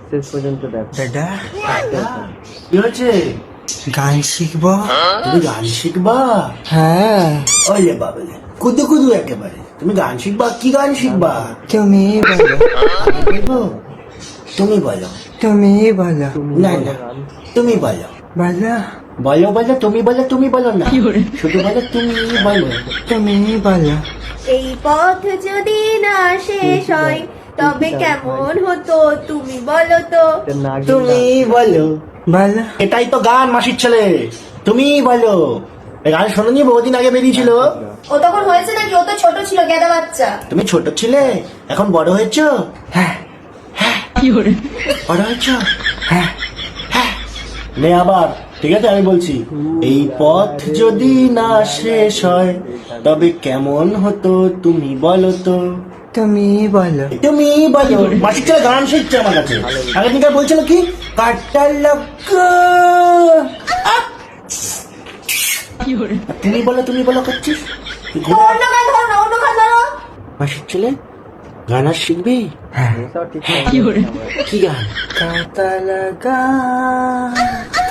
শেষ পর্যন্ত দেখ। দাদা কি হচ্ছে? গান শিখবো। তুমি গান শিখবা? হ্যাঁ ওলে বাবলে কুদু কুদু একেবারে। তুমি গান শিখবা? কি গান শিখবা? তুমি বলো, আমি বলবো? তুমি বলো। তুমি বলো, না না তুমি বলো। বলো বলো বলো তুমি বলো, তুমি বলো না, শুধু বলো তুমি বলো। তুমি বলো। এই পথ যদি না শেষ হয় তবে কেমন হতো তুমি বলো তো। তুমি বলো। বলো এটাই তো গান, মাসির ছেলে। তুমি বলো। এই গান শোনোনি? বহুদিন আগে বেরিয়েছিল। ও তখন হয়েছে নাকি? ও তো ছোট ছিল, গেদা বাচ্চা। তুমি ছোট ছিলে, এখন বড় হয়েছো। হ্যাঁ বড় হয়েছো। হ্যাঁ হ্যাঁ নে আবার, ঠিক আছে আমি বলছি। এই পথ যদি না শেষ হয় তবে কেমন হতো তুমি বলো তো। তুমি বলো। তুমি বলো। মাসির ছেলে গান শিখছে আমার কাছে। আগের দিনকার বলছিল কি, কাটার লোক। তুমি বলো তুমি বলো করছিস। অন্য গান ধরো না, অন্য গান ধরো। মাসির ছেলে গান আর শিখবি? এসব ঠিক কি গান? কাটা লাগা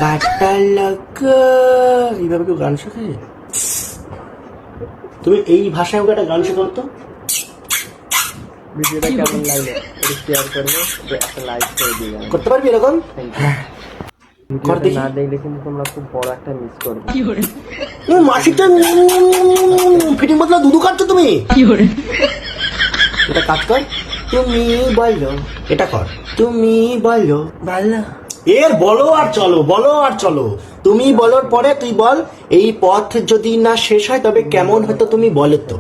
কাটা লাগা। এইভাবে কেউ গান শেখে? তুমি এই ভাষায় ওকে একটা গান শেখো তো। ভিডিওটা কেমন লাগলো এটা শেয়ার করবে, একটা লাইক করে দিবে। করতে পারবি এরকম? কর ভিডিওটা দেখি। না দেখলে কিন্তু তোমরা খুব বড় একটা মিস করবে। মাসিটা ফিটিং বদলা দুধু খাচ্ছ তুমি। এটা কাজ কর। তুমি বলো। এটা কর। তুমি বলো। বলো এর বলো আর চলো, বলো আর চলো। তুমি বলার পরে তুই বল, এই পথ যদি না শেষ হয় তবে কেমন হতো তুমি বলো তো।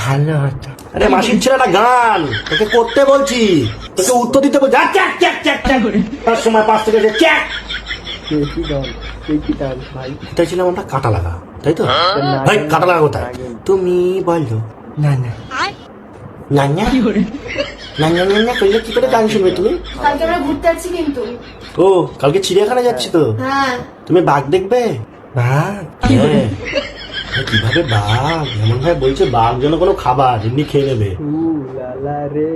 ভালো হতো। আরে মাসির ছেলেটা গান তোকে করতে বলছি, তোকে উত্তর দিতে বলছি। চ্যাক চ্যাক চ্যাক চ্যাক। তার সময় 5 থেকে চ্যাক। কি গান, কি গান ভাই? এটা ছিলাম আমরা কাটা লাগা, তাই তো? ভাই কাটা লাগা কোথায়? তুমি বলো। না না নান্যা নান্যা নান্যা করলে কি করে গান শুনবে তুমি? কালকে আমরা ঘুরতে যাচ্ছি কিন্তু। ও কালকে চিড়িয়াখানা যাচ্ছি তো। হ্যাঁ তুমি বাঘ দেখবে? বাঘ হ্যাঁ। কিভাবে বাঘ এমন ভাবে বলছে, বাঘ যেন কোনো খাবার এমনি খেয়ে নেবে। লালা রে,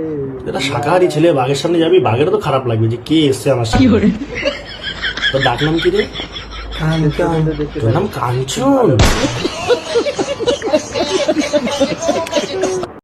এটা শাকাহারি ছেলে, বাঘের সামনে যাবি, বাঘেরও তো খারাপ লাগবে যে কে এসছে আমার সামনে। তোর ডাক নাম কি রে? কাঞ্চন। তোর নাম কাঞ্চন?